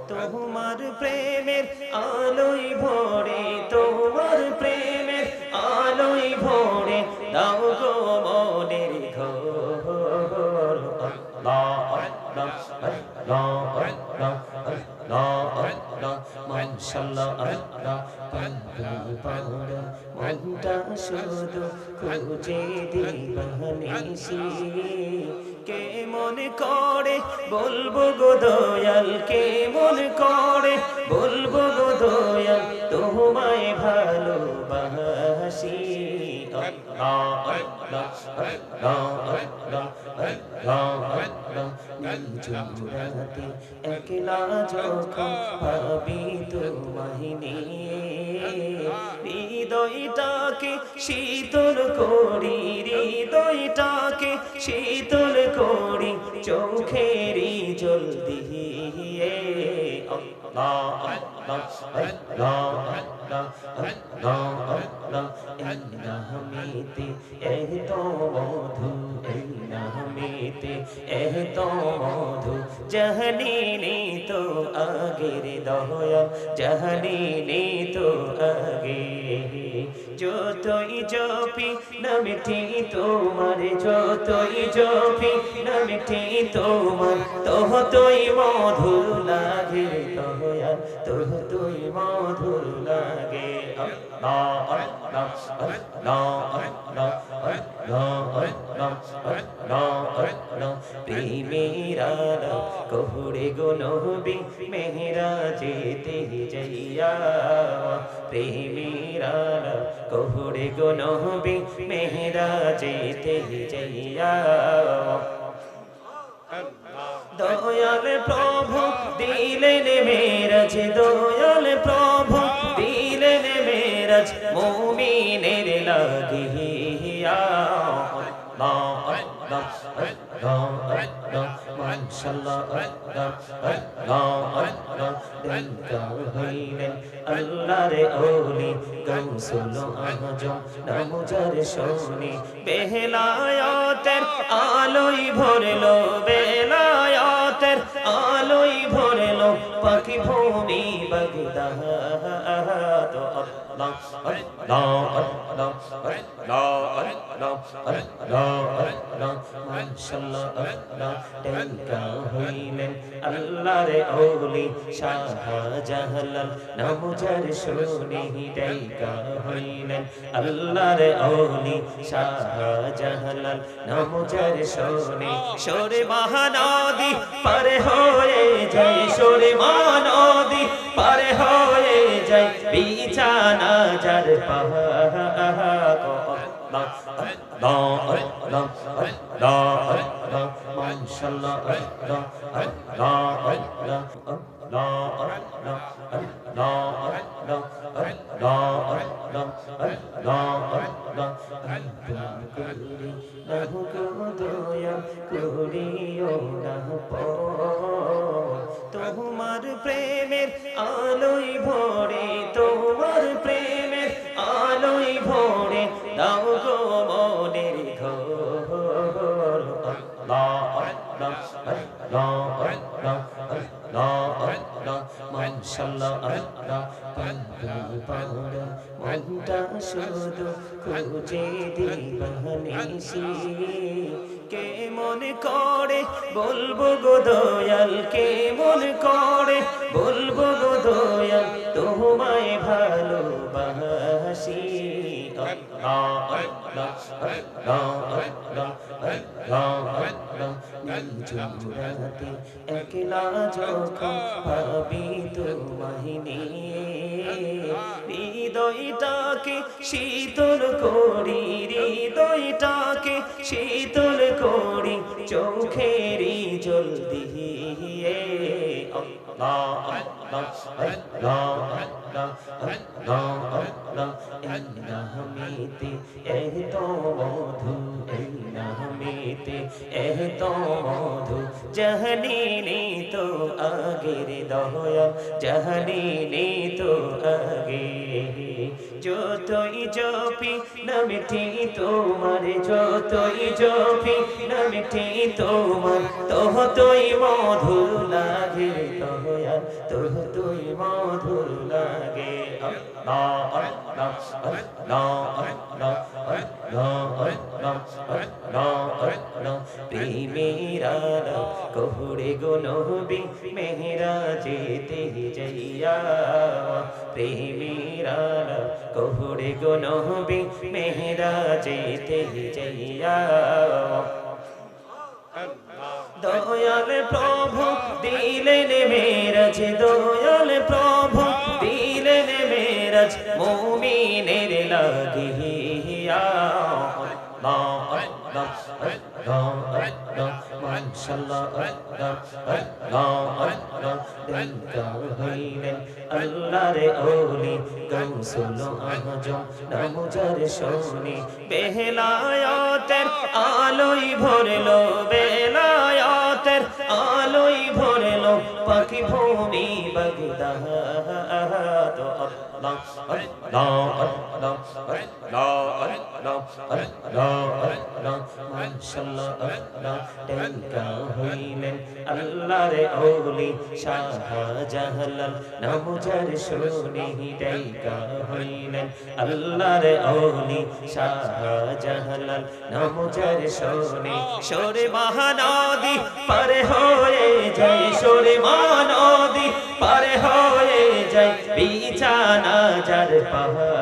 তোমার প্রেমের আলোয় ভরে, তোমার প্রেমের আলোয় ভরে দাও গো মনের ঘর। আল্লাহ আল্লাহ আল্লাহ আল্লাহ আল্লাহ আল্লাহ মাশাআল্লাহ আল্লাহ পাগল পাগল মনটা শুধু খুঁজে দিবানিসি। কে মনে করে বলবো গো দয়াল, কে মনে করে বলবো গো দয়াল তোমায় ভালোবাসি। আল্লাহ আল্লাহ আল্লাহ আল্লাহ আল্লাহ আল্লাহ নিঝুরাতে একলা যখন ভাবি তোমায় নিয়ে, হৃদয়টাকে শীতল করি, হৃদয়টাকে শীতল করি চোখেরই জল দিয়ে। আল্লাহ আল্লাহ আল্লাহ আল্লাহ আল্লাহ আল্লাহ এই নামেতে এত মধু, এই নামেতে এত মধু জানিনি তো আগের দয়া, জানিনি তো আগে। যতই জপি নামটি তোমার, যতই জপি নামটি তোমার ততই মধুর লাগে দয়া, ততই মধুর লাগে। আল্লাহ আল্লাহ আল্লাহ আল্লাহ আল্লাহ আল্লাহ আল্লাহ আল্লাহ প্রেমের আলো কহুরে গো নবী মেরাজেতে যাইয়া, প্রেমের আলো কহুরে গো নবী মেরাজেতে যাইয়া। দয়াল প্রভু দিলেন মেরাজ, দয়াল প্রভু দিলেন মেরাজ মুমিনের লাগিয়া। আল্লাহ আল্লাহ আল্লাহ আল্লাহ মাশাআল্লাহ আল্লাহ আল্লাহ আল্লাহ দেখা হইলেন আল্লাহর ওলি গাউসুল আজম নাম যার শুনি, বেলায়েতের আলোয় ভরলো, বেলায়েতের আলোয় ভরলো পাখি ভূমি বাগদাদ। আল্লাহ আল্লাহ আল্লাহ আল্লাহ আল্লাহ আল্লাহ আল্লাহ মাশাআল্লাহ আল্লাহ দেখা হইলেন আল্লাহর ওলি শাহজালাল নাম যার শুনি, দেখা হইলেন আল্লাহর ওলি শাহজালাল নাম যার শুনি। সরে মহানদী পার হয়ে যায়, সরে মহানদী পার হয়ে যায় বিছানা যার পাহাড়। আল্লাহ আল্লাহ আল্লাহ আল্লাহ মাশাআল্লাহ আল্লাহ আল্লাহ আল্লাহ আল্লাহ আল্লাহ আল্লাহ আল্লাহ আল্লাহ আল্লাহ আল্লাহ আল্লাহ করি নাহু দয়া করিও না তোমার প্রেমের আলোয় ভরে, তোমার প্রেমের আলোয় ভরে দাও গো মনের ঘর। আল্লাহ আল্লাহ আল্লাহ আল্লাহ আল্লাহ আল্লাহ মাশাআল্লাহ আল্লাহ পাগল পাগল মনটা শুধু খুঁজে দিবানিসি। কে মনে করে বলবো গো দয়াল, কে মনে করে বলবো গো দয়াল তোমায় ভালোবাসি। আল্লাহ আল্লাহ আল্লাহ আল্লাহ আল্লাহ আল্লাহ নিঝুরাতে একলা যখন ভাবি তোমায় নিয়ে, হৃদয়টাকে শীতল করি, হৃদয়টাকে শীতল করি চোখেরই জল দিয়ে। এই নামেতে এত মধু, এই নামেতে এত মধু, জানিনি তো আগের দয়াল, জানিনি তো আগে। যতই জপি নামটি তোমার, যতই জপি নামটি তোমার, ততই মধুর লাগে দয়াল, ততই মধুর লাগে। আল্লাহ আল্লাহ আল্লাহ আল্লাহ আল্লাহ আল্লাহ আল্লাহ আল্লাহ। প্রেমের আলো কোহরে গো নবী মেরাজেতে যাইয়া, প্রেমের আলো কোহরে গো নবী মেরাজেতে যাইয়া। দয়াল প্রভু দিলেন মেরাজ, দয়াল প্রভু দিলেন মেরাজ, মুমিনের লাগিয়া। আল্লাহ আল্লাহ আল্লাহ আল্লাহ মাশাআল্লাহ আল্লাহ আল্লাহ আল্লাহ। দেখা হইলেন আল্লাহর ওলি গাউসুল আজম, নাম যার শুনি বেলায়েতের আলোয় ভরলো, বেলায়েতের আলোয় ভরলো পাখি ভূমি বাগদাদ। আল্লাহ আল্লাহ আল্লাহ আল্লাহ আল্লাহ আল্লাহ আল্লাহ মাশাআল্লাহ আল্লাহ। দেখা হইলেন আল্লাহর ওলি শাহজালাল, নাম যার শুনি দেখা হইলেন আল্লাহর ওলি শাহজালাল, নাম যার শুনি। সরে মহানদী পার হয়ে যায়, সরে মহানদী পার হয়ে যায়, বিছানা যার পাহাড়।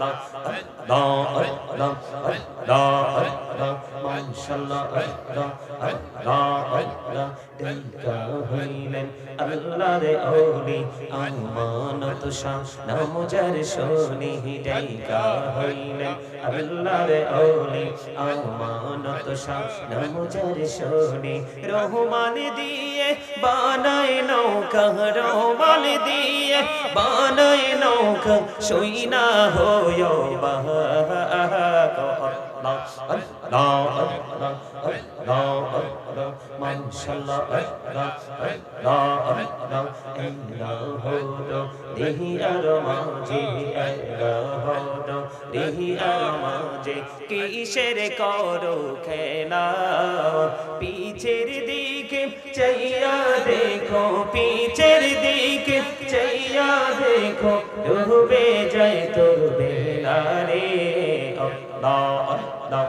আল্লাহ আল্লাহ আল্লাহ আল্লাহ আল্লাহ মাশাআল্লাহ আল্লাহ আল্লাহ আল্লাহ। দেখা হইলেন আল্লাহর ওলি আমানত শাহ, নাম যার শুনি দেখা হইলেন আল্লাহর ওলি আমানত শাহ, নাম যার শুনি। রহমান দিয়ে বানায় নৌকা, রহমান দিয়ে বানায় নৌকা, সইনা হয় আল্লাহ আল্লাহ আল্লাহ আল্লাহ আল্লাহ মাশাআল্লাহ আল্লাহ আল্লাহ আল্লাহ। আল্লাহ হলো দেহি আর মাঝে, আল্লাহ হলো দেহি আর মাঝে, কিসের করো খেলা? পিছের দিকে চাইয়া দেখো, পিছের দিকে চাইয়া দেখো, ডুবে যায় তোর বেলা রে। আল্লাহ আল্লাহ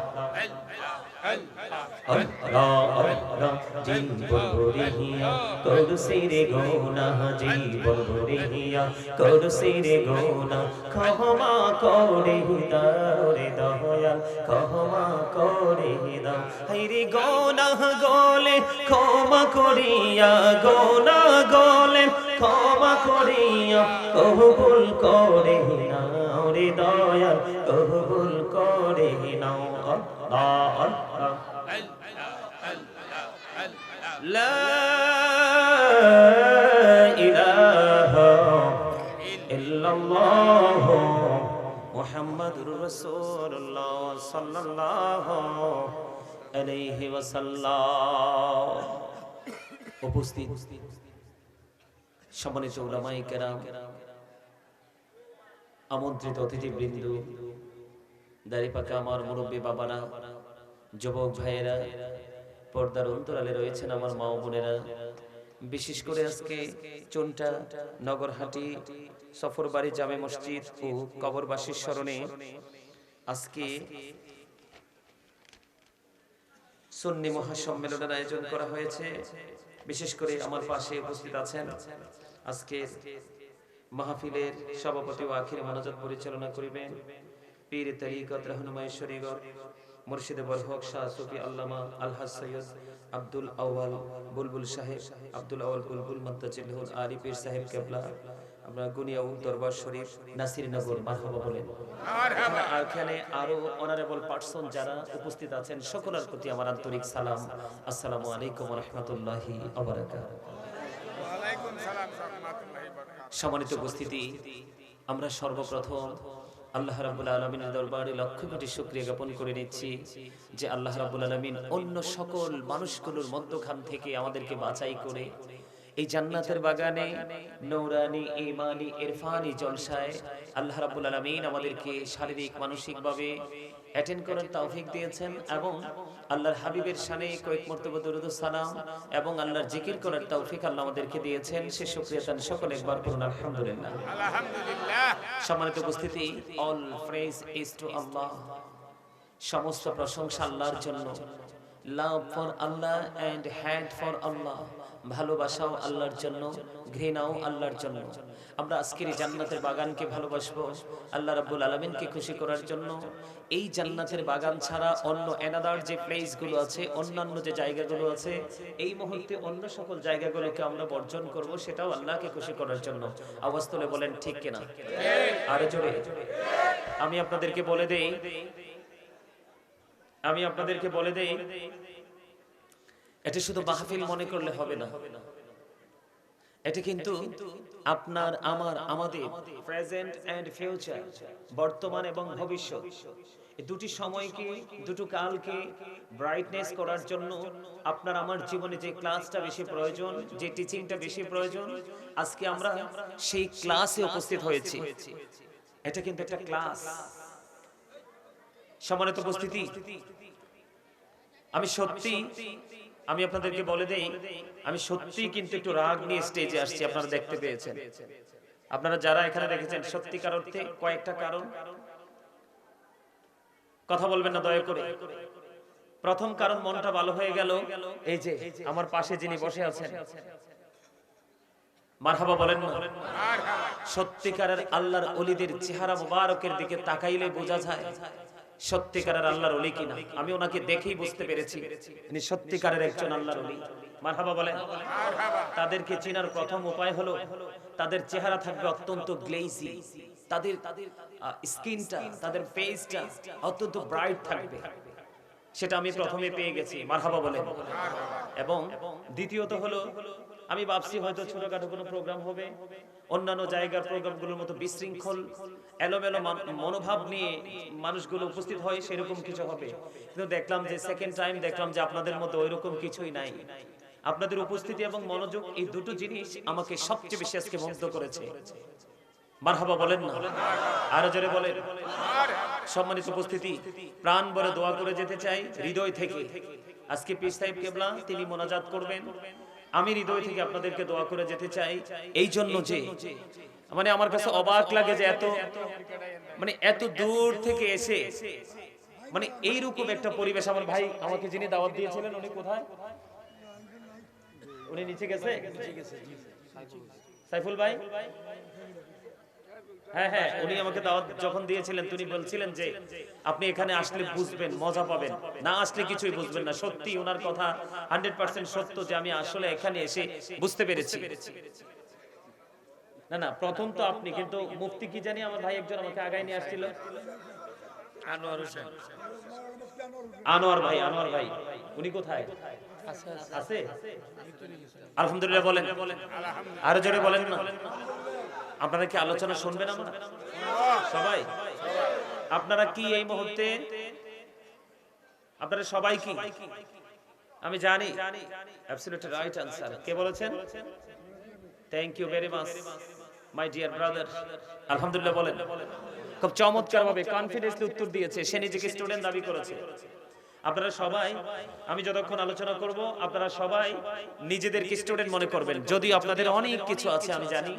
আল্লাহ আল্লাহ। জীবন ভরিয়া করছি রে গুনাহ, জীবন ভরিয়া করছি রে গুনাহ, ক্ষমা করে দাও রে দয়াল, ক্ষমা করে দাও। হায়রে গুনাহ গলে ক্ষমা করিয়া, গুনাহ গলে ক্ষমা করিয়া, কবুল করে নাও রে দয়াল, কবুল করে নাও। আল্লাহ আল্লাহ লা ইলাহা ইল্লাল্লাহ মুহাম্মাদুর রাসূলুল্লাহ সাল্লাল্লাহু আলাইহি ওয়াসাল্লাম। উপস্থিত সম্মানিত উলামায়ে কেরাম, আমন্ত্রিত অতিথিবৃন্দ, দাড়িপাকা আমার মুরব্বী বাবারা, যুবক ভাইয়েরা, পর্দার অন্তরালে রয়েছেন আমার মা ও বোনেরা, বিশেষ করে আজকে চুনটা নগরহাটি সফরবাড়ি জামে মসজিদ ও কবরবাসীর স্মরণে আজকে সুন্নি মহাসম্মেলনের আয়োজন করা হয়েছে। বিশেষ করে আমার পাশে উপস্থিত আছেন আজকে মাহফিলের সভাপতি ও আখির মোনাজাত পরিচালনা করিবেন পীর তরিকত রহনুমায়ে শরীয়ত মুর্শিদে বরহক শাহ সুফি আল্লামা আলহাজ সৈয়দ আব্দুল আউয়াল বুলবুল সাহেব, আব্দুল আউয়াল বুলবুল মুত্তাজিলহুল আলী পীর সাহেব কেবলা। আমরা গুনিয়া দরবার শরীফ নাসিরনগর মারহাবা বলেন। আর এখানে আরো অনারেবল পারসন যারা উপস্থিত আছেন সকলের প্রতি আমার আন্তরিক সালাম। আসসালামু আলাইকুম ওয়া রাহমাতুল্লাহি ওয়া বারাকাতুহু। সম্মানিত উপস্থিতি, আমরা সর্বপ্রথম আল্লাহ রাব্বুল আলামিনের দরবারে লক্ষ কোটি শুকরিয়া জ্ঞাপন করে নিচ্ছি যে আল্লাহ রাব্বুল আলামিন অন্য সকল মানুষগুলোর মধ্যখান থেকে আমাদেরকে বাছাই করে এই জান্নাতের বাগানে নূরানি ঈমানি ইরফানি জলসায় আল্লাহ রাব্বুল আলামিন আমাদেরকে শারীরিক মানসিকভাবে অ্যাটেন্ড করার তৌফিক দিয়েছেন এবং আল্লাহর হাবিবের শানে কয়েক মর্তবা দরুদ ও সালাম এবং আল্লাহর জিকির করার তৌফিক আল্লাহ আমাদেরকে দিয়েছেন। সে শুকরিয়া তান সকলে একবার পড়ুন আলহামদুলিল্লাহ। আলহামদুলিল্লাহ। সম্মানিত উপস্থিতি, all praise is to Allah. সমস্ত প্রশংসা আল্লাহর জন্য। Love for Allah and hate for Allah. ভালোবাসাও আল্লাহর জন্য, ঘৃণাও আল্লাহর জন্য। আমরা আজকের এই জান্নাতের বাগানকে ভালোবাসবো আল্লাহ রাব্বুল আলামিনকে খুশি করার জন্য। এই জান্নাতের বাগান ছাড়া অন্য এনাদার যে প্লেসগুলো আছে, অন্যান্য যে জায়গাগুলো আছে, এই মুহূর্তে অন্য সকল জায়গাগুলোকে আমরা বর্জন করব, সেটাও আল্লাহকে খুশি করার জন্য। আওয়াজ তুলে বলেন ঠিক কিনা? আরো জোরে। আমি আপনাদেরকে বলে দেই এটা শুধু মাহফিল মনে করলে হবে না। এটা কিন্তু আপনার, আমার, আমাদের প্রেজেন্ট এন্ড ফিউচার, বর্তমান এবং ভবিষ্যৎ, এই দুটি সময়কে, দুটো কালকে ব্রাইটনেস করার জন্য আপনার আমার জীবনে যে ক্লাসটা বেশি প্রয়োজন, যে টিচিংটা বেশি প্রয়োজন, আজকে আমরা সেই ক্লাসে উপস্থিত হয়েছি। এটা কিন্তু একটা ক্লাস। সম্মানিত উপস্থিতি, আমি আপনাদেরকে বলে দেই, আমি সত্যি কিন্তু একটু রাগ নিয়ে স্টেজে আসছি। আপনারা দেখতে পেয়েছেন, আপনারা যারা এখানে দেখেছেন, সত্যিকার অর্থে কয়েকটা কারণ। কথা বলবেন না দয়া করে। প্রথম কারণ, মনটা ভালো হয়ে গেল। এই যে আমার পাশে যিনি বসে আছেন, মারহাবা বলেন না? সত্যিকারের আল্লাহর ওলিদের চেহারা মুবারকের দিকে তাকাইলে বোঝা যায় সত্যিকারের আল্লাহর ওলি কিনা। আমি ওনাকে দেখেই বুঝতে পেরেছি ইনি সত্যিকারের একজন আল্লাহর ওলি। মারহাবা বলেন। তাদেরকে চেনার প্রথম উপায় হলো তাদের চেহারা থাকবে অত্যন্ত গ্লেজি, তাদের স্কিনটা, তাদের ফেসটা অত্যন্ত ব্রাইট থাকবে। সেটা আমি প্রথমে পেয়ে গেছি। মারহাবা বলেন। এবং দ্বিতীয়ত হলো, আমি ভাবছি হয়তো ছোটখাটো কোনো প্রোগ্রাম হবে, অন্যান্য জায়গার প্রোগ্রামগুলোর মতো বিশৃঙ্খল এলোমেলো মনোভাব নিয়ে মানুষগুলো উপস্থিত হয়, সেরকম কিছু হবে। কিন্তু দেখলাম যে সেকেন্ড টাইম দেখলাম যে আপনাদের মতো ওইরকম কিছুই নাই। আপনাদের উপস্থিতি এবং মনোযোগ, এই দুটো জিনিস আমাকে সবচেয়ে বেশি আজকে মুগ্ধ করেছে। মারহাবা বলেন না? আরো জোরে বলেন। সম্মানিত উপস্থিতি, প্রাণ ভরে দোয়া করে যেতে চাই হৃদয় থেকে। আজকে পীর সাহেব কেবলা তিনি মোনাজাত করবেন, আমি হৃদয় থেকে আপনাদেরকে দোয়া করে যেতে চাই। এই জন্য যে মানে আমার কাছে অবাক লাগে যে এত দূর থেকে এসে এইরকম একটা পরিবেশ। আমার ভাই আমাকে যিনি দাওয়াত দিয়েছিলেন, উনি কোথায়? উনি নিচে গেছে? সাইফুল ভাই? হ্যাঁ, উনি আমাকে দাওয়াত যখন দিয়েছিলেন তিনি বলছিলেন যে আপনি এখানে আসলে বুঝবেন, মজা পাবেন, না আসলে কিছুই বুঝবেন না। সত্যি ওনার কথা 100% সত্য যে আমি আসলে এখানে এসে বুঝতে পেরেছি। না, প্রথম তো আপনি, কিন্তু মুফতি কি জানি আমার ভাই একজন আমাকে আগায় নিয়ে আসছিল, আনোয়ার ভাই, উনি কোথায় আছে? আলহামদুলিল্লাহ বলেন। আরো জোরে বলেন না? আপনারা কি আলোচনা শুনবেন? আমরা সবাই, আপনারা কি এই মুহূর্তে, আপনারা সবাই কি? আমি জানি অ্যাবসলিউটলি রাইট আনসার। কে বলেছেন? Thank you very much my dear brother. আলহামদুলিল্লাহ বলেন। খুব চমৎকার ভাবে কনফিডেন্সলি উত্তর দিয়েছে। সে নিজেকে স্টুডেন্ট দাবি করেছে। আপনারা সবাই, আমি যতক্ষণ আলোচনা করব আপনারা সবাই নিজেদেরকে স্টুডেন্ট মনে করবেন। যদিও আপনাদের অনেক কিছু আছে আমি জানি,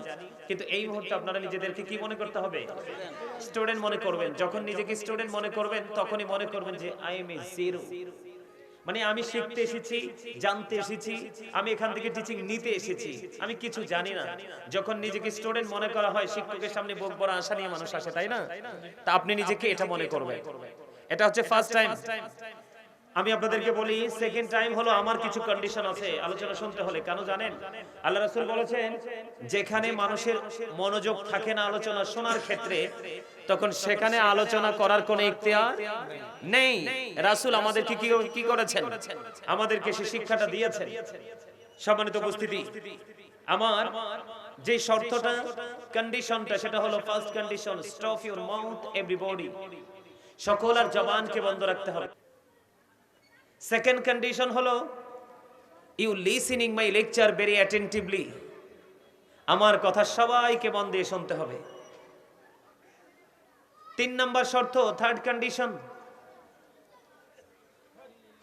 কিন্তু এই মুহূর্তে আপনারা নিজেদেরকে কি মনে করতে হবে? স্টুডেন্ট মনে করবেন। যখন নিজেকে স্টুডেন্ট মনে করবেন তখনই মনে করবেন যে আই এম এ জিরো, মানে আমি শিখতে এসেছি, জানতে এসেছি, আমি এখান থেকে টিচিং নিতে এসেছি, আমি কিছু জানি না। যখন নিজেকে স্টুডেন্ট মনে করা হয়, শিক্ষকের সামনে বুক ভরা আশা নিয়ে মানুষ আসে, তাই না? তা আপনি নিজেকে এটা মনে করবেন। এটা হচ্ছে ফার্স্ট টাইম। আমি আপনাদেরকে বলি, সেকেন্ড টাইম হলো আমার কিছু কন্ডিশন আছে আলোচনা শুনতে হলে। কেন জানেন? আল্লাহ রাসূল বলেছেন, যেখানে মানুষের মনোযোগ থাকে না আলোচনা শোনার ক্ষেত্রে, তখন সেখানে আলোচনা করার কোনো ইখতিয়ার নেই। রাসূল আমাদেরকে কি করেছেন? আমাদেরকে সেই শিক্ষাটা দিয়েছেন। সম্মানিত উপস্থিতি, আমার যে শর্তটা কন্ডিশনটা সেটা হলো first condition, stop your mouth everybody, সকল আর জবানকে বন্ধ রাখতে হবে। সেকেন্ড কন্ডিশন হলো you listening my lecture very attentively, আমার কথা সবাইকে মন দিয়ে শুনতে হবে। 3 নাম্বার শর্ত, থার্ড কন্ডিশন,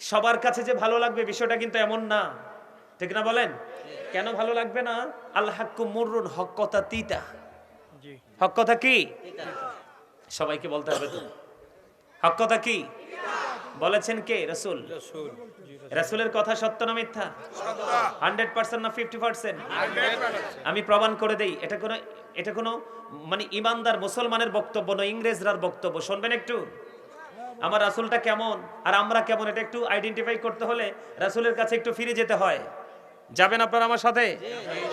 সবার কাছে যে ভালো লাগবে বিষয়টা কিন্তু এমন না, ঠিক না বলেন? কেন ভালো লাগবে না? আল হাক্কু মুররুন, হক কথা তিতা। জি, হক কথা কি? সবাইকে বলতে হবে তো, হক কথা কি? বলেছেন কে? রাসূল। রাসূলের কথা সত্য না মিথ্যা? 100% না 50%? আমি প্রমাণ করে দেই, এটা কোনো মানে ইমানদার মুসলমানের বক্তব্য নয়, ইংরেজরার বক্তব্য। শুনবেন একটু, আমার রাসূলটা কেমন আর আমরা কেমন এটা একটু আইডেন্টিফাই করতে হলে রাসূলের কাছে একটু ফিরে যেতে হয়। যাবেন আপনারা আমার সাথে?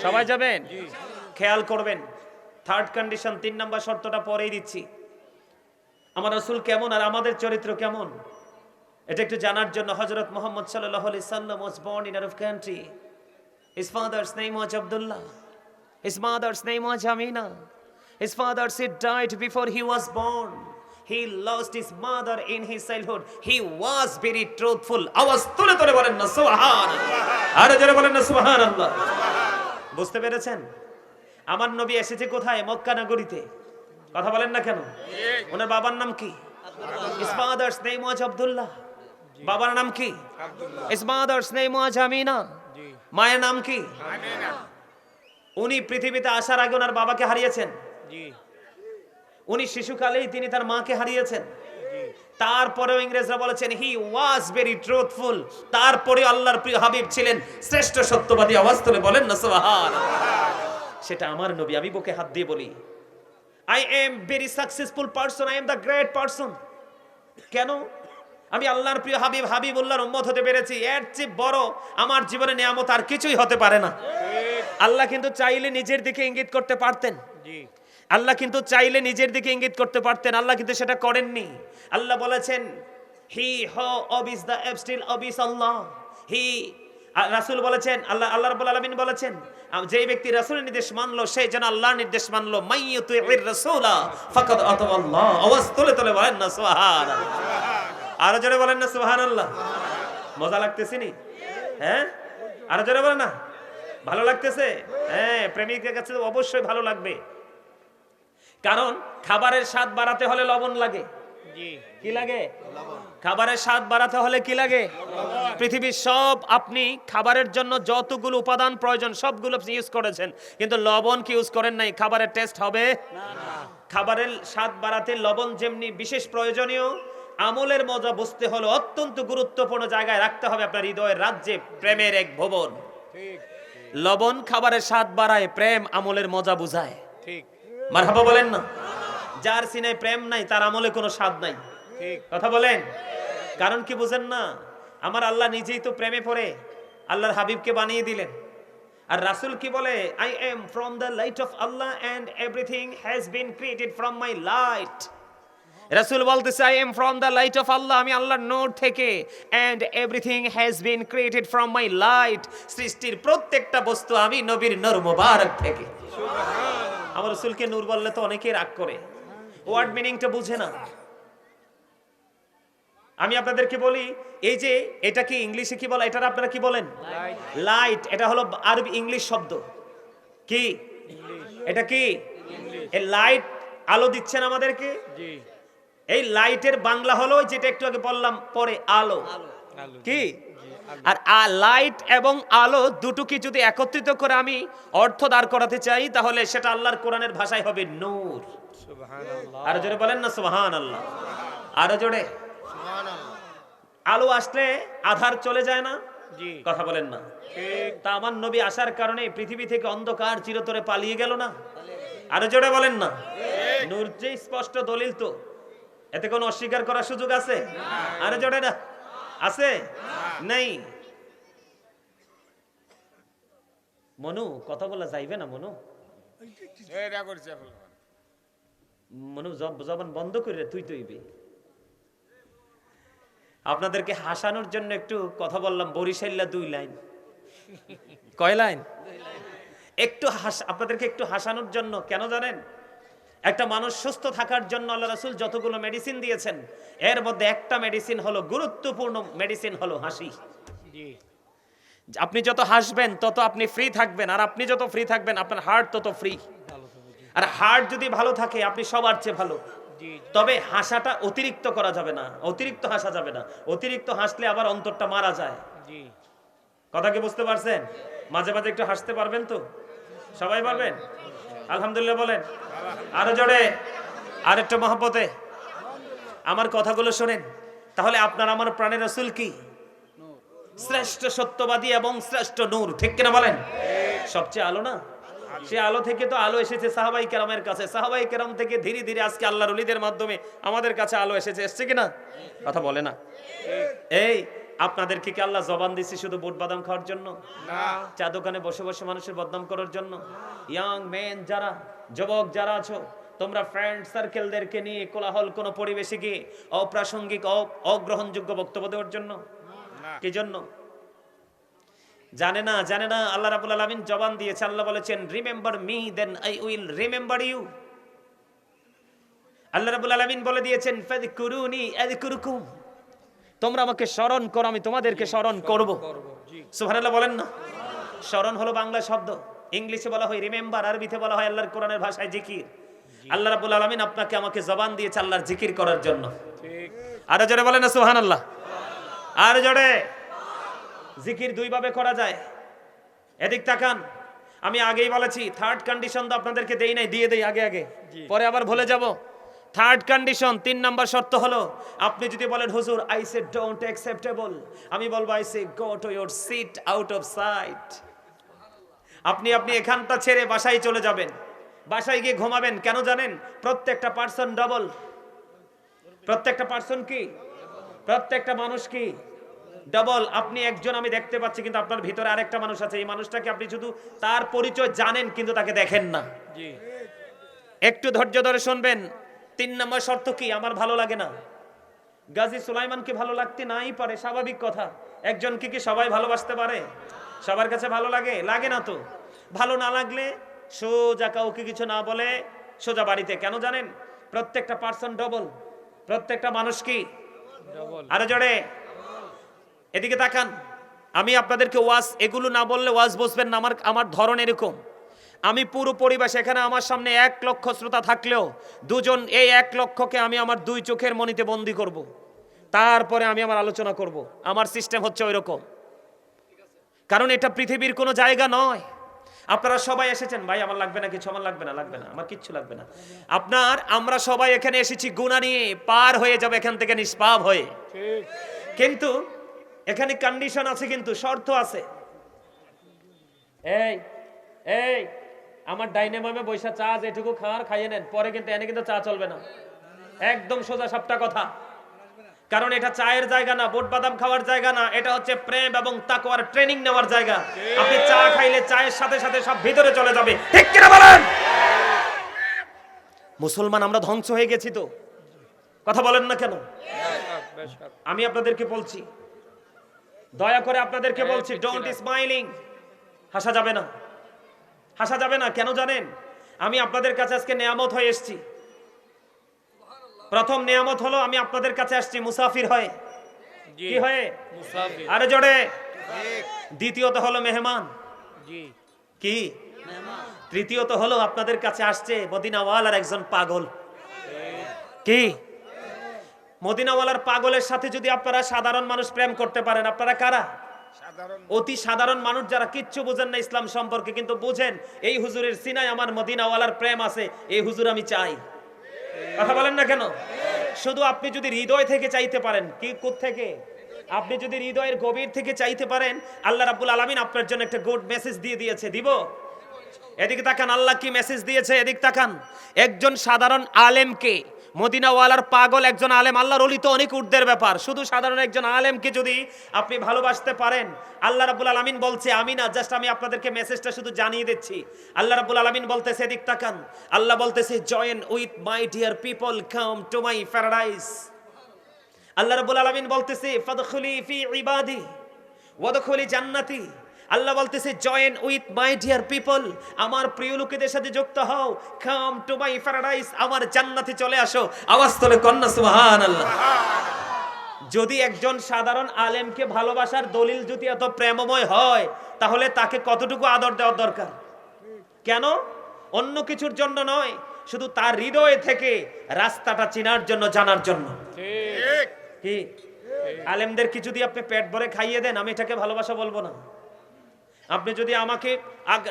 সবাই যাবেন? খেয়াল করবেন, থার্ড কন্ডিশন, 3 নাম্বার শর্তটা পরেই দিচ্ছি। আমার রাসূল কেমন আর আমাদের চরিত্র কেমন এটা একটু জানার জন্য হযরত মুহাম্মদ সাল্লাল্লাহু আলাইহি সাল্লাম was born in Arab country. His father's name was Abdullah. His mother's name was Amina. His father said died before he was born. He lost his mother in his childhood. He was very truthful. আওয়াজ তুলে তুলে বলেন না সুবহানাল্লাহ, আরে জোরে বলেন না সুবহানাল্লাহ। বুঝতে পেরেছেন? আমার নবী এসেছে কোথায়? মক্কা নগরীতে। কথা বলেন না কেন? ওনার বাবার নাম কি? His father's name was Abdullah. বাবার নাম কি? His mother's name was Amina. মায়ের নাম কি? উনি পৃথিবীতে আসার আগে ওনার বাবাকে হারিয়েছেন। উনি শিশুকালেই তিনি তার মাকে হারিয়েছেন। তারপরেও ইংরেজরা বলেছেন হি ওয়াজ ভেরি ট্রুথফুল, তারপরে আল্লাহর প্রিয় হাবিব ছিলেন শ্রেষ্ঠ সত্যবাদী। আওয়াজ তুলে বলেন না সুবহানাল্লাহ। সেটা আমার নবী, আমি বুকে হাত দিয়ে বলি I am very successful person, I am the great person. কেন? আমি আল্লাহর প্রিয় হাবিব হাবিবুল্লাহর উম্মত হতে পেরেছি, এর চেয়ে বড় আমার জীবনে নিয়ামত আর কিছুই হতে পারে না। আল্লাহ কিন্তু চাইলে নিজের দিকে ইঙ্গিত করতে পারতেন। আল্লাহ কিন্তু চাইলে নিজের দিকে ইঙ্গিত করতে পারতেন, আল্লাহ কিন্তু সেটা করেননি। আল্লাহ বলেছেন হি হো অবিস দ্য এবস্টিল অবিস আল্লাহ। হি রাসূল বলেছেন, আল্লাহ রাব্বুল আলামিন বলেছেন যে ব্যক্তি রাসূলের নির্দেশ মানলো সে যেন আল্লাহর নির্দেশ মানলো। মাইয়ুতির রাসূলা ফাকাদ আতাআল্লাহ। আওয়াজ তুলে তুলে বলেন না সুবহানাল্লাহ, আরো জোরে বলেন না সুবহানাল্লাহ। মজা লাগতেছে নি? হ্যাঁ, আরো জোরে বলেন না। ভালো লাগতেছে? হ্যাঁ, প্রেমিকের কাছে অবশ্যই ভালো লাগবে, কারণ খাবারের স্বাদ বাড়াতে হলে লবণ লাগে। কি লাগে? খাবারের স্বাদ বাড়াতে হলে কি লাগে? পৃথিবীর সব আপনি খাবারের জন্য যতগুলো উপাদান প্রয়োজন সবগুলো আপনি ইউজ করেছেন, কিন্তু লবণ কি ইউজ করেন নাই? খাবারের টেস্ট হবে না। খাবারের স্বাদ বাড়াতে লবণ যেমনি বিশেষ প্রয়োজনীয়, আমলের মজা বুঝতে হলে অত্যন্ত গুরুত্বপূর্ণ জায়গায় রাখতে হবে আপনার হৃদয়ের রাজ্যে প্রেমের এক ভবন। লবণ খাবারের স্বাদ বাড়ায়, প্রেম আমলের মজা বুঝায়। ঠিক, মারহাবা বলেন না। যার সিনায় প্রেম নাই তার আমলে কোনো স্বাদ নাই। ঠিক কথা বলেন। কারণ কি বুঝেন না? আমার আল্লাহ নিজেই তো প্রেমে পড়ে আল্লাহর হাবিবকে বানিয়ে দিলেন। আর রাসূল কি বলে? I am from the light of Allah and everything has been created from my light. রাসূল বলতেছে I am from the light of Allah, আমি আল্লাহর নূর থেকে, and everything has been created from my light, সৃষ্টির প্রত্যেকটা বস্তু আমি নবীর নূর মুবারক থেকে। সুবহানাল্লাহ। আমার রাসূলকে নূর বললে তো অনেকেই রাগ করে, ওয়ার্ড মিনিংটা বুঝে না। আমি আপনাদেরকে বলি এই যে এটা কি ইংলিশে কি বলে, এটা আপনারা কি বলেন? লাইট। এটা হলো আরবি ইংলিশ শব্দ। কি এটা? কি এই লাইট আলো দিচ্ছেন আমাদেরকে। জি, এই লাইটের বাংলা হলো যেটা একটু আগে বললাম পরে, আলো। কি? আর লাইট এবং আলো দুটোকে যদি একত্রিত করে আমি অর্থ দাঁড় করাতে চাই তাহলে সেটা আল্লাহর কোরআনের ভাষায় হবে নূর। সুবহানাল্লাহ, আর জোরে বলেন না সুবহানাল্লাহ, আর জোরে সুবহানাল্লাহ। আলো আসলে আধার চলে যায় না? জি, কথা বলেন না। ঠিক, তা আমার নবী আসার কারণে পৃথিবী থেকে অন্ধকার চিরতরে পালিয়ে গেল না? আর জোরে বলেন না। নূর যে স্পষ্ট দলিল, তো এতে কোনো অস্বীকার করার সুযোগ আছে? আর জোরে না আছে? নেই। মনু কথা বলা যাইবে না? মনু মনু জবান বন্ধ করে তুই তৈবে। আপনাদেরকে হাসানোর জন্য একটু কথা বললাম। বরিশাল্লা 2 লাইন। কয় লাইন? আপনাদেরকে একটু হাসানোর জন্য, কেন জানেন? একটা মানুষ সুস্থ থাকার জন্য আল্লাহ রাসূল যতগুলো মেডিসিন দিয়েছেন, এর মধ্যে একটা মেডিসিন হলো, গুরুত্বপূর্ণ মেডিসিন হলো হাসি। আপনি যত হাসবেন তত আপনি ফ্রি থাকবেন, আর আপনি যত ফ্রি থাকবেন আপনার হার্ট তত ফ্রি। আর হার্ট যদি ভালো থাকে আপনি সবার চেয়ে ভালো। তবে হাসাটা অতিরিক্ত করা যাবে না, অতিরিক্ত হাসা যাবে না। অতিরিক্ত হাসলে আবার অন্তরটা মারা যায়। কথা কি বুঝতে পারছেন? মাঝে মাঝে একটু হাসতে পারবেন তো? সবাই পারবেন? আলহামদুলিল্লাহ বলেন। আরো জোরে, আর একটু মহব্বতে আমার কথাগুলো শোনেন। তাহলে আপনার আমার প্রাণের রাসূল কি? শ্রেষ্ঠ সত্যবাদী এবং শ্রেষ্ঠ নূর, ঠিক কিনা বলেন? সবচেয়ে আলো না? সে আলো থেকে তো আলো এসেছে সাহাবাই কেরামের কাছে, সাহাবাই কেরাম থেকে ধীরে ধীরে আজকে আল্লাহর ওলিদের মাধ্যমে আমাদের কাছে আলো এসেছে কিনা? কথা বলে না? এই আপনাদেরকে কি আল্লাহ জবান দিয়েছে শুধু বুট বাদাম খাওয়ার জন্য? না। চা দোকানে বসে বসে মানুষের বদনাম করার জন্য? ইয়াং মেন যারা, যুবক যারা আছো, তোমরা ফ্রেন্ড সার্কেলদেরকে নিয়ে কোলাহল কোন পরিবেশে গিয়ে অপ্রাসঙ্গিক অগ্রহণযোগ্য বক্তব্য দেওয়ার জন্য? কি জন্য? জানে না আল্লাহ রাব্বুল আলামিন জবান দিয়েছে। আল্লাহ বলেছেন, remember me then I will remember you. আল্লাহ রাব্বুল আলামিন বলে দিয়েছেন, ফাযকুরুনি আযকুরুকুম, তোমরা আমাকে স্মরণ করো আমি তোমাদেরকে স্মরণ করব। সুবহানাল্লাহ বলেন না? স্মরণ হলো বাংলা শব্দ, ইংলিশে বলা হয় রিমেম্বার, আরবিতে বলা হয় আল্লাহর কোরআনের ভাষায় জিকির। আল্লাহ রাব্বুল আলামিন আপনাকে আমাকে জবান দিয়েছে আল্লাহর জিকির করার জন্য। ঠিক। আরো জোরে বলেন না সুবহানাল্লাহ? আর জোরে। জিকির দুই ভাবে করা যায়। এদিক তাকান, আমি আগেই বলেছি থার্ড কন্ডিশন তো আপনাদেরকে দেই নাই, দিয়ে দেই আগে আগে, পরে আবার ভুলে যাব। থার্ড কন্ডিশন, 3 নম্বর শর্ত হলো, আপনি যদি বলেন হুজুর আই সে ডোন্ট অ্যাকসেপ্টেবল, আমি বলবো I say go to your seat out of sight. আপনি এখানটা ছেড়ে বাসায় চলে যাবেন, বাসায় গিয়ে ঘুমাবেন। কেন জানেন? প্রত্যেকটা পার্সন ডাবল। প্রত্যেকটা পার্সন কি? প্রত্যেকটা মানুষ কি? ডাবল। আপনি একজন আমি দেখতে পাচ্ছি, কিন্তু আপনার ভিতরে আরেকটা মানুষ আছে। এই মানুষটাকে আপনি শুধু তার পরিচয় জানেন কিন্তু তাকে দেখেন না। একটু ধৈর্য ধরে শুনবেন। 3 নম্বর শর্ত কি? আমার ভালো লাগে না। গাজী সুলাইমানকে ভালো লাগতে নাই পারে, স্বাভাবিক কথা। একজনকে কি সবাই ভালোবাসতে পারে? সবার কাছে ভালো লাগে? লাগে না তো। ভালো না লাগলে সোজা কাউকে কিছু না বলে সোজা বাড়িতে। কেন জানেন? প্রত্যেকটা পার্সন ডবল, প্রত্যেকটা মানুষ কি ডবল। আরো জোরে এদিকে তাকান। আমি আপনাদেরকে ওয়াজ এগুলো না বললে ওয়াজ বুঝবেন না। আমার ধরন এরকম, আমি পুরো পরিবেশ, এখানে আমার সামনে 1 লক্ষ শ্রোতা থাকলেও দুজন, এই 1 লক্ষকে আমি আমার 2 চোখের মনিতে বন্দী করব, তারপরে আমি আমার আলোচনা করব। আমার সিস্টেম হচ্ছে ওইরকম, কারণ এটা পৃথিবীর কোনো জায়গা নয়। আপনারা সবাই এসেছেন, ভাই আমার লাগবে না কিছু, আমার লাগবে না, আমার কিচ্ছু লাগবে না। আমরা সবাই এখানে এসেছি গুনাহ নিয়ে, পার হয়ে যাবে এখান থেকে নিষ্পাপ হয়ে। কিন্তু এখানে কন্ডিশন আছে, কিন্তু শর্ত আছে। এই আমার ডাইনে বামে বৈশা চা যেটুকু খাওয়ার খাইয়ে নেন, পরে কিন্তু এনে কিন্তু চা চলবে না। একদম সোজা সাপটা কথা। কারণ এটা চায়ের জায়গা না, বুট বাদাম খাওয়ার জায়গা না, এটা হচ্ছে প্রেম এবং তাকওয়ার ট্রেনিং নেওয়ার জায়গা। আপনি চা খাইলে চায়ের সাথে সাথে সব ভিতরে চলে যাবে, ঠিক কিনা বলেন? মুসলমান আমরা ধ্বংস হয়ে গেছি তো, কথা বলেন না কেন? আমি আপনাদেরকে বলছি, দয়া করে আপনাদেরকে বলছি, ডোন্ট স্মাইলিং। হাসা যাবে না, হাসা যাবে না। কেন জানেন? আমি আপনাদের কাছে আজকে নেয়ামত হয়ে এসেছি। প্রথম নেয়ামত হলো আমি আপনাদের কাছে আসছি মুসাফির হয়ে। কি হয়ে? মুসাফির। আরে জোরে। দ্বিতীয়ত হলো মেহমান। কি? তৃতীয়ত হলো আপনাদের কাছে আসছে মদিনাওয়ালার একজন পাগল। কি? মদিনাওয়ালার পাগলের সাথে যদি আপনারা সাধারণ মানুষ প্রেম করতে পারেন, আপনারা কারা? অতি সাধারণ মানুষ, যারা কিচ্ছু বুঝেন না ইসলাম সম্পর্কে, কিন্তু বুঝেন এই হুজুরের সিনায় আমার মদিনাওয়ালার প্রেম আছে, এই হুজুর আমি চাই। কথা বলেন না কেন? শুধু আপনি যদি হৃদয় থেকে চাইতে পারেন, কি কোত্থেকে? আপনি যদি হৃদয়ের গভীর থেকে চাইতে পারেন, আল্লাহ রাব্বুল আলামিন আপনার জন্য একটা গুড মেসেজ দিয়ে দিয়েছে। দিব? এদিকে তাকান, আল্লাহ কি মেসেজ দিয়েছে? এদিক তাকান। একজন সাধারণ আলেমকে, মদিনাওয়ালার পাগল একজন আলেম, আল্লাহর ওলি তো অনেক ঊর্ধ্বের ব্যাপার, শুধু সাধারণ একজন আলেমকে যদি আপনি ভালোবাসতে পারেন, আল্লাহ রাব্বুল আলামিন বলছে, আমি না, জাস্ট আমি আপনাদেরকে মেসেজটা শুধু জানিয়ে দিচ্ছি। আল্লাহ রাব্বুল আলামিন বলতেছে, এদিক তাকান, আল্লাহ বলতেছে, join with my dear people, come to my paradise. আল্লাহ রাব্বুল আলামিন বলতেছে, ফাদখুলি ফি ইবাদি ওয়াদখুলি জান্নাতি। আল্লাহ বলতেছে join with my dear people, আমার প্রিয় লোকেদের সাথে যুক্ত হও, কাম টু মাই প্যারাডাইস, আমার জান্নাতে চলে আসো। আওয়াজ তোলে কন্যা সুবহানাল্লাহ। যদি একজন সাধারণ আলেমকে ভালোবাসার দলিল যদি এত প্রেমময় হয়, তাহলে তাকে কতটুকু আদর দেওয়ার দরকার? কেন? অন্য কিছুর জন্য নয়, শুধু তার হৃদয় থেকে রাস্তাটা চেনার জন্য, জানার জন্য। ঠিক কি? আলেমদের কি যদি আপনি পেট ভরে খাইয়ে দেন, আমি এটাকে ভালোবাসা বলবো না। আপনি যদি আমাকে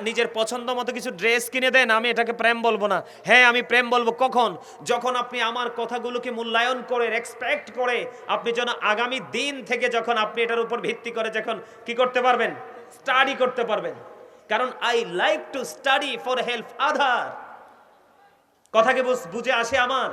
নিজের পছন্দ মতো কিছু ড্রেস কিনে দেন, আমি এটাকে প্রেম বলবো না। হ্যাঁ, আমি প্রেম বলবো কখন? যখন আপনি আমার কথাগুলোকে মূল্যায়ন করে, রেসপেক্ট করে, আপনি যেন আগামী দিন থেকে যখন আপনি এটার উপর ভিত্তি করে যখন কি করতে পারবেন, স্টাডি করতে পারবেন। কারণ I like to study for help আদার। কথা কি বুঝে আসে? আমার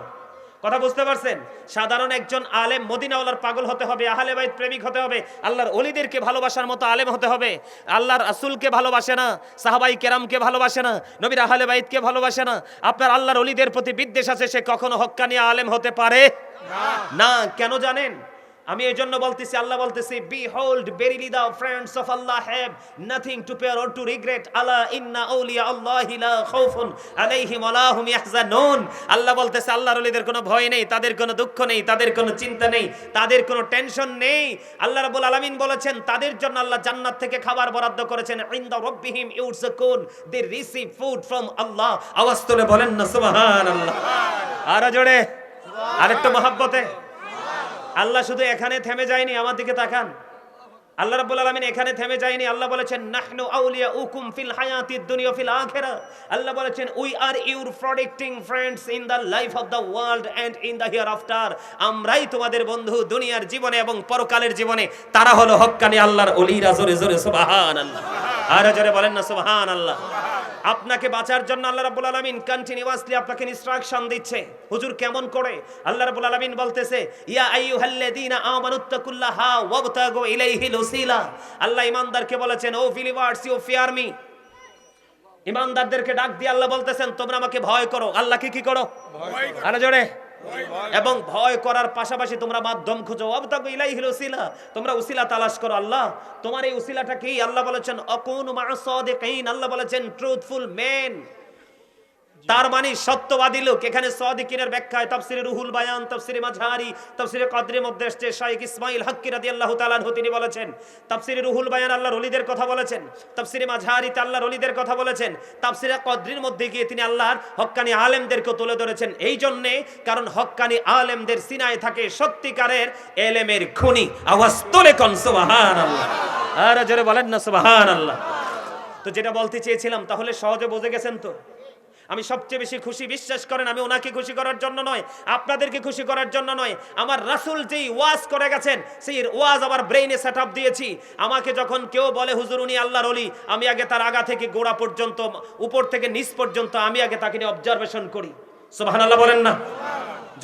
কথা বুঝতে পারছেন? সাধারণ একজন আলেম মদিনাওয়ালার পাগল হতে হবে, আহলে বাইত প্রেমিক হতে হবে, আল্লাহর ওলিদেরকে ভালোবাসার মতো আলেম হতে হবে। আল্লাহর রাসূলকে ভালোবাসে না, সাহাবাই কেরামকে ভালোবাসে না, নবীর আহলে বাইতকে ভালোবাসে না, আপনার আল্লাহর ওলিদের প্রতি বিদ্বেষ আছে, সে কখনো হক্কানি আলেম হতে পারে না। কেন জানেন? আমি এই জন্য বলতেছি, আল্লাহ বলতেছি behold verily the friends of Allah have nothing to fear or to regret, আলা ইন্না আউলিয়া আল্লাহি লা খাউফুন আলাইহিম ওয়া লা হুম ইয়াহজানুন। আল্লাহ বলতেছে আল্লাহর ওলিদের কোনো ভয় নেই, তাদের কোনো দুঃখ নেই, তাদের কোনো চিন্তা নেই, তাদের কোনো টেনশন নেই। আল্লাহ রাব্বুল আলামিন বলেছেন তাদের জন্য আল্লাহ জান্নাত থেকে খাবার বরাদ্দ করেছেন, ইনদা রাব্বিহিম ইউরযাকুন, দে রিসিভ ফুড ফ্রম আল্লাহ। আওয়াজ তুলে বলেন না সুবহানাল্লাহ। আর জোরে আরেকটু মহব্বতে। আল্লাহ শুধু এখানে থেমে যায়নি, আমার দিকে তাকান। আল্লাহ রাব্বুল আলামিন এখানে থেমে যায়নি। আল্লাহ বলেছেন নাহনু আউলিয়াউকুম ফিল হায়াতিদ দুনিয়া ফিল আখিরাহ। আল্লাহ বলেছেন we are your protecting friends in the life of the world and in the hereafter. আমরাই তোমাদের বন্ধু দুনিয়ার জীবনে এবং পরকালের জীবনে। তারা হলো হক্কানি আল্লাহর ওলিরা। জোরে জোরে সুবহানাল্লাহ। আর জোরে বলেন না সুবহানাল্লাহ। আপনাকে বাঁচার জন্য আল্লাহ রাব্বুল আলামিন কন্টিনিউয়াসলি আপনাকে ইনস্ট্রাকশন দিচ্ছে। হুজুর কেমন করে? আল্লাহ রাব্বুল আলামিন বলতেছে ইয়া আইয়ুহাল্লাযীনা আমানুত্তাকুল্লাহা ওয়াবতাগু ইলাইহিল ওসিলা। আল্লাহ ঈমানদারকে বলেছেন O believers you fear me. ঈমানদারদেরকে ডাক দিয়ে আল্লাহ বলতেছেন তোমরা আমাকে ভয় করো। আল্লাহকে কি করো? ভয় করো। আরে জোরে। এবং ভয় করার পাশাপাশি তোমরা মাধ্যম খুঁজো। ওয়াবতাগু ইলাইহিল ওসিলা, তোমরা উসিলা তালাশ করো। আল্লাহ তোমার এই উসিলাটা কি? আল্লাহ বলেছেন আকুনু মা'আস সাদিকিন। আল্লাহ বলেছেন ট্রুথফুল মেন, তার মানে সত্যবাদী লোক। এখানে সাদিকিনের ব্যাখ্যায় তাফসিরে রুহুল বায়ান, তাফসিরে মাঝহারি, তাফসিরে কদরের মধ্যে আসছে শাইখ ইসমাইল হাক্কি রাদিয়াল্লাহু তাআলা আনহু তিনি বলেছেন। তাফসিরে রুহুল বায়ান আল্লাহর ওলিদের কথা বলেছেন, তাফসিরে মাঝহারিতে আল্লাহর ওলিদের কথা বলেছেন, তাফসিরে কদরের মধ্যে গিয়ে তিনি আল্লাহর হক্কানি আলেমদেরকে তুলে ধরেছেন। এই জন্য কারণ হক্কানি আলেমদের সিনায় থাকে সত্যিকারের ইলমের খনি। আওয়াজ তোলে কোন সুবহানাল্লাহ। আর জোরে বলেন না সুবহানাল্লাহ। তো যেটা বলতে চেয়েছিলাম তাহলে সহজে বুঝে গেছেন তো? আমি সবচেয়ে বেশি খুশি, বিশ্বাস করেন, আমি ওনাকে খুশি করার জন্য নয়, আপনাদেরকে খুশি করার জন্য নয়। আমার রাসূল যেই ওয়াজ করে গেছেন সেই ওয়াজ আমার ব্রেইনে সেটআপ দিয়েছি। আমাকে যখন কেউ বলে হুজুর উনি আল্লাহর ওলি, আমি আগে তার আগা থেকে গোড়া পর্যন্ত, উপর থেকে নিচ পর্যন্ত আমি আগে তাকে নিয়ে অবজারভেশন করি। সুবহানাল্লাহ বলেন না।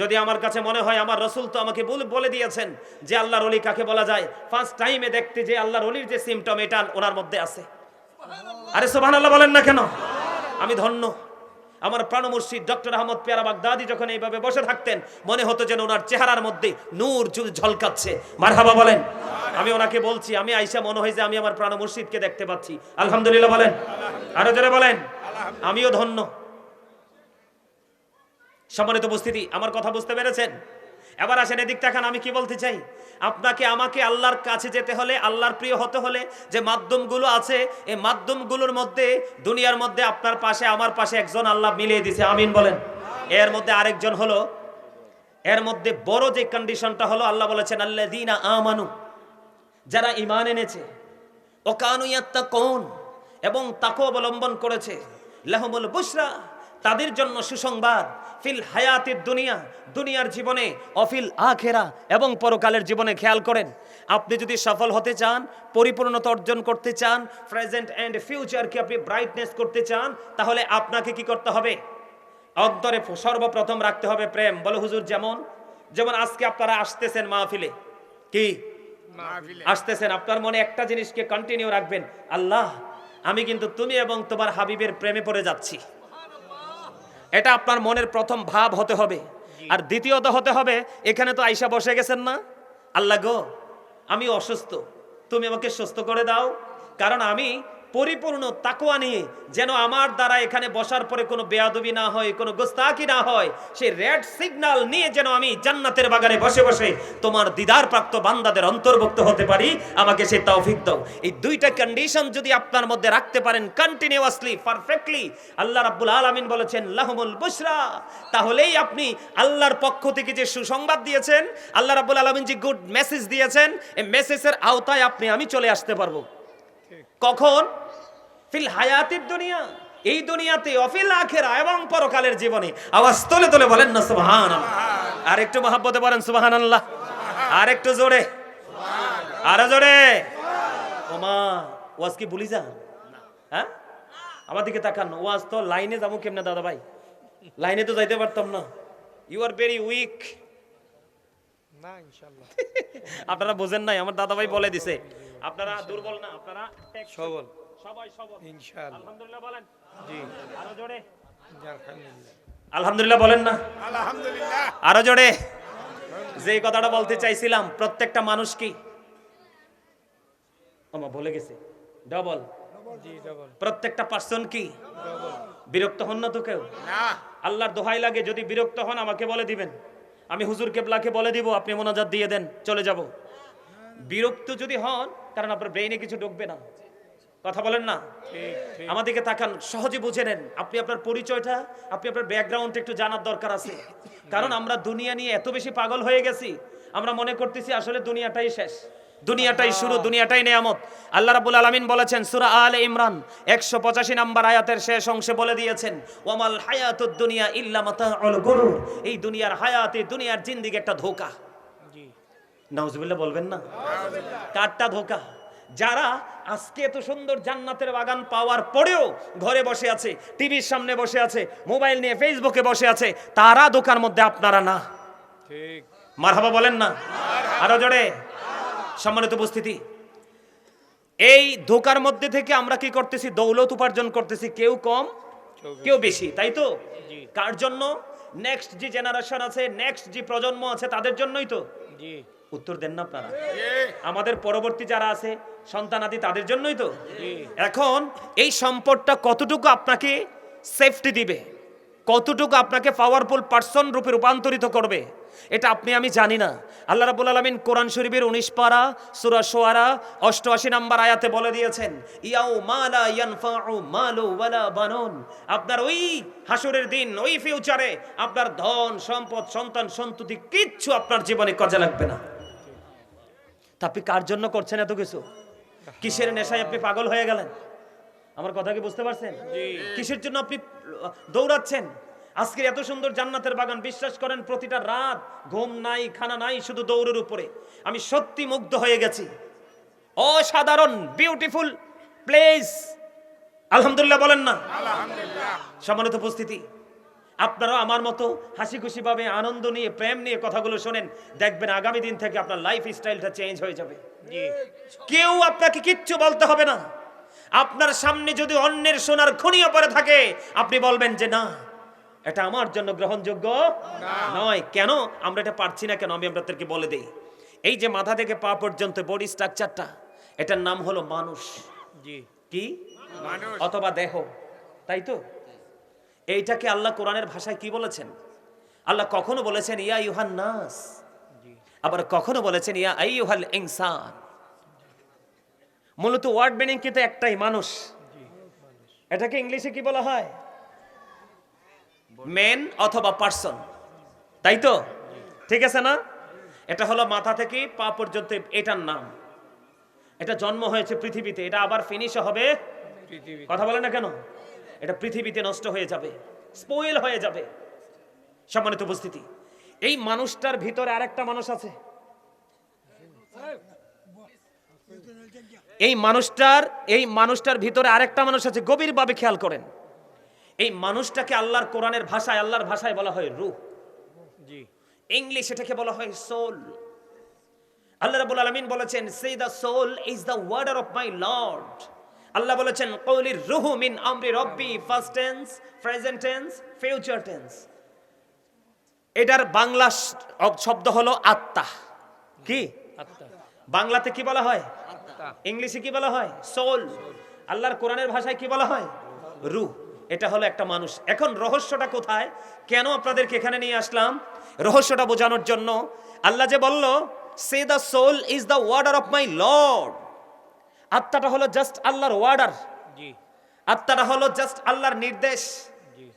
যদি আমার কাছে মনে হয় আমার রাসূল তো আমাকে বলে দিয়েছেন যে আল্লাহর ওলি কাকে বলা যায়, ফার্স্ট টাইমে দেখতে যে আল্লাহর ওলির যে সিম্পটম এটা ওনার মধ্যে আছে। আরে সুবহানাল্লাহ বলেন না কেন? আমি ধন্য। আমার প্রাণ মুর্শিদ ডক্টর আহমদ পেয়ারা বাগদাদি যখন এইভাবে বসে থাকতেন মনে হতো যেন ওনার চেহারার মধ্যে নূর ঝলকাচ্ছে। মারহাবা বলেন। আমি ওনাকে বলছি, আমি আইসা মনে হয় যে আমি আমার প্রাণ মুর্শিদকে দেখতে পাচ্ছি। আলহামদুলিল্লাহ বলেন। আরো জোরে বলেন। আমিও ধন্য। সম্মানিত উপস্থিতি, আমার কথা বুঝতে পেরেছেন? এবার আসেন এদিক তাকান। আমি কি বলতে চাই? আপনাকে আমাকে আল্লাহর কাছে যেতে হলে, আল্লাহর প্রিয় হতে হলে যে মাধ্যমগুলো আছে, এই মাধ্যমগুলোর মধ্যে দুনিয়ার মধ্যে আপনার পাশে আমার পাশে একজন আল্লাহ মিলিয়ে দিয়েছে। আমিন বলেন। এর মধ্যে আরেকজন হলো, এর মধ্যে বড় যে কন্ডিশনটা হলো আল্লাহ বলেছেন আল্লাযীনা আমানু, যারা ঈমান এনেছে, ও কানু ইয়াত্তাকুন, এবং তাকওয়া অবলম্বন করেছে, লাহুমুল বুশরা, তাদের জন্য সুসংবাদ, ফিল হায়াতিদ দুনিয়া, দুনিয়ার জীবনে, অফিল আখিরা, এবং পরকালের জীবনে। খেয়াল করেন, আপনি যদি সফল হতে চান, পরিপূর্ণতা অর্জন করতে চান, প্রেজেন্ট এন্ড ফিউচারকে আপনি ব্রাইটনেস করতে চান, তাহলে আপনাকে কি করতে হবে? অন্তরে সর্বপ্রথম রাখতে হবে প্রেম। বলে হুজুর যেমন যেমন আজকে আপনারা আসতেছেন মাহফিলে, কি আসতেছেন, আপনার মনে একটা জিনিসকে কন্টিনিউ রাখবেন, আল্লাহ আমি কিন্তু তুমি এবং তোমার হাবিবের প্রেমে পড়ে যাচ্ছি। এটা আপনার মনের প্রথম ভাব হতে হবে। আর দ্বিতীয়ত হতে হবে, এখানে তো আয়েশা বসে গেছেন না, আল্লাহ গো আমি অসুস্থ, তুমি আমাকে সুস্থ করে দাও। কারণ আমি পরিপূর্ণ তাকওয়া নিয়ে যেন আমার দ্বারা এখানে বসার পরে কোনো বেয়াদবি না হয়, কোনো গোস্তাকি না হয়, সেই রেড সিগন্যাল নিয়ে যেন আমি জান্নাতের বাগানে বসে বসে তোমার দিদার প্রাপ্ত বান্দাদের অন্তর্ভুক্ত হতে পারি, আমাকে সেই তৌফিক দাও। এই দুইটা কন্ডিশন যদি আপনার মধ্যে রাখতে পারেন কন্টিনিউয়াসলি, পারফেক্টলি, আল্লাহ রাব্বুল আলামিন বলেছেন লাহুমুল বুশরা, তাহলেই আপনি আল্লাহর পক্ষ থেকে যে সুসংবাদ দিয়েছেন, আল্লাহ রাব্বুল আলামিন যে গুড মেসেজ দিয়েছেন, এই মেসেজের আওতায় আমি চলে আসতে পারবো। কখন? ফিল হায়াতিদ দুনিয়া, এই দুনিয়াতে, অফিল আখিরা, এবং পরকালের জীবনে। আওয়াজ তোলে তোলে বলেন না সুবহানাল্লাহ। আর একটু মহব্বতে বলেন সুবহানাল্লাহ। আর একটু জোরে, আরো জোরে। ওমা ওয়াজ কি ভুলি যান? হ্যাঁ, আমার দিকে তাকান। ওয়াজ তো লাইনে যাবো কেমনে দাদা ভাই? লাইনে তো যাইতে পারতাম না। You are very weak. না ইনশাআল্লাহ আপনারা বোঝেন নাই, আমার দাদা ভাই বলে দিছে আপনারা দুর্বল না, আপনারা সবল, সবাই সবল ইনশাআল্লাহ। আলহামদুলিল্লাহ বলেন। জি, আরো জোরে আলহামদুলিল্লাহ। আলহামদুলিল্লাহ বলেন না, আলহামদুলিল্লাহ। আরো জোরে। যে কথাটা বলতে চাইছিলাম, প্রত্যেকটা মানুষ কি আমা বলে গেছে ডবল। জি, ডবল প্রত্যেকটা পার্সন কি ডবল। বিরক্ত হন না তো কেউ? না, আল্লাহর দোহাই লাগে, যদি বিরক্ত হন আমাকে বলে দিবেন, আমি হুজুর কেবলাকে বলে দিব, আপনি মোনাজাত দিয়ে দেন, চলে যাব। বিরক্ত যদি হন, কারণ আপনার ব্রেইনে কিছু ঢুকবে না। কথা বলেন না? ঠিক ঠিক। আমাদেরকে তাকান, সহজে বুঝে নেন। আপনি আপনার পরিচয়টা, আপনি আপনার ব্যাকগ্রাউন্ড একটু জানার দরকার আছে। কারণ আমরা দুনিয়া নিয়ে এত বেশি পাগল হয়ে গেছি, আমরা মনে করতেছি আসলে দুনিয়াটাই শেষ, দুনিয়াটাই শুরু, দুনিয়াটাই নেয়ামত। আল্লাহ রাব্বুল আলামিন বলেছেন সূরা আলে ইমরান 185 নম্বর আয়াতের শেষ অংশে বলে দিয়েছেন, ওয়ামাল হায়াতুদ দুনিয়া ইল্লা মাতাউল গুরুর। এই দুনিয়ার হায়াতে, দুনিয়ার জিন্দেগি একটা ধোঁকা। জি, নাউজুবিল্লাহ বলবেন না? কারটা ধোঁকা? যারা আজকে এত সুন্দর জান্নাতের বাগান পাওয়ার পরেও ঘরে বসে আছে, টিভির সামনে বসে আছে, মোবাইল নিয়ে ফেসবুকে বসে আছে, তারা ধোঁকার মধ্যে, আপনারা না। ঠিক। মারহাবা বলেন না, আরো জোরে। সম্মানিত উপস্থিতি, এই ধোঁকার মধ্যে থেকে আমরা কি করতেছি? দৌলত উপার্জন করতেছি, কেউ কম কেউ বেশি, তাই তো? জি। কার জন্য? নেক্সট যে জেনারেশন আছে, নেক্সট যে প্রজন্ম আছে, তাদের জন্যই তো। জি, উত্তর দেন না আপনারা? আমাদের পরবর্তী যারা আছে, সন্তানাদি, তাদের জন্যই তো। এখন এই সম্পদটা কতটুকু আপনাকে সেফটি দিবে, কতটুকু আপনাকে পাওয়ারফুল পারসন রূপে রূপান্তরিত করবে, এটা আপনি আমি জানি না। আল্লাহ রাব্বুল আলামিন কোরআন শরীফের 19 পারা সূরা শুআরা 88 নম্বর আয়াতে বলে দিয়েছেন, ইয়াউমা লা ইয়ানফাউ মালু ওয়ালা বানুন। আপনার ওই হাসরের দিন, ওই ফিউচারে আপনার ধন সম্পদ, সন্তান সন্ততি কিচ্ছু আপনার জীবনে কাজে লাগবে না। তা আপনি কার জন্য করছেন এত কিছু? কিসের নেশায় আপনি পাগল হয়ে গেলেন? আমার কথা কি বুঝতে পারছেন? কিসের জন্য আপনি দৌড়াচ্ছেন? আজকে এত সুন্দর জান্নাতের বাগান, বিশ্বাস করেন প্রতিটা রাত ঘুম নাই, খানা নাই, শুধু দৌড়ের উপরে। আমি সত্যি মুগ্ধ হয়ে গেছি। অসাধারণ বিউটিফুল প্লেস। আলহামদুলিল্লাহ বলেন না? আলহামদুলিল্লাহ। সম্মানিত উপস্থিতি, আপনারাও আমার মতো হাসি খুশি ভাবে, আনন্দ নিয়ে, প্রেম নিয়ে কথাগুলো শোনেন, দেখবেন আগামী দিন থেকে আপনার লাইফ স্টাইলটা চেঞ্জ হয়ে যাবে। জি, কেউ আপনাকে কিচ্ছু বলতে হবে না। আপনার সামনে যদি অন্যের সোনার খনিও পড়ে থাকে, আপনি বলবেন যে না, এটা আমার জন্য গ্রহণযোগ্য নয়। কেন আমরা এটা পারছি না? কেন? আমি আপনাদেরকে বলে দেই। এই যে মাথা থেকে পা পর্যন্ত বডি স্ট্রাকচারটা, এটার নাম হলো মানুষ। জি, কি? মানুষ অথবা দেহ, তাই তো? এইটাকে আল্লাহ কোরআনের ভাষায় কি বলেছেন? আল্লাহ কখনো বলেছেন ইয়া আইয়ুহান নাস, আবার কখনো বলেছেন ইয়া আইয়ুহাল ইনসান। মূলত ওয়ার্ড মিনিং কিন্তু একটাই, মানুষ। এটাকে ইংলিশে কি বলা হয়? মেন অথবা পার্সন, তাই তো? ঠিক আছে না? এটা হলো মাথা থেকে পা পর্যন্ত, এটার নাম। এটা জন্ম হয়েছে পৃথিবীতে, এটা আবার ফিনিশ হবে পৃথিবী। কথা বলে না কেন? এটা পৃথিবীতে নষ্ট হয়ে যাবে, স্পয়েল হয়ে যাবে। সম্মানিত উপস্থিতি, এই মানুষটার ভিতরে আরেকটা মানুষ আছে। এই মানুষটার ভিতরে আরেকটা মানুষ আছে, গভীরভাবে খেয়াল করেন। এই মানুষটাকে আল্লাহর কোরআনের ভাষায়, আল্লাহর ভাষায় বলা হয় রূহ। জি, ইংলিশ এটাকে বলা হয় সোল। আল্লাহ রাব্বুল আলামিন বলেছেন, say the soul is the order of my lord. আল্লাহ বলেছেন, কওলির রূহু মিন আমরি রব্বি, first tense, present tense, future tense. এটার বাংলা শব্দ হলো আত্মা। কি আত্মা। বাংলাতে কি বলা হয়? ইংলিশে কি বলা হয়? সোল। আল্লাহর কোরআনের ভাষায় কি বলা হয়? রূহ। এটা হলো একটা মানুষ। এখন রহস্যটা কোথায়? কেন আপনাদেরকে এখানে নিয়ে আসলাম? রহস্যটা বোঝানোর জন্য। আল্লাহ যে বলল, say the soul is the order of my lord. আত্মাটা হলো জাস্ট আল্লাহর ওয়ার্ডার, জি। আত্মাটা হলো জাস্ট আল্লাহর নির্দেশ।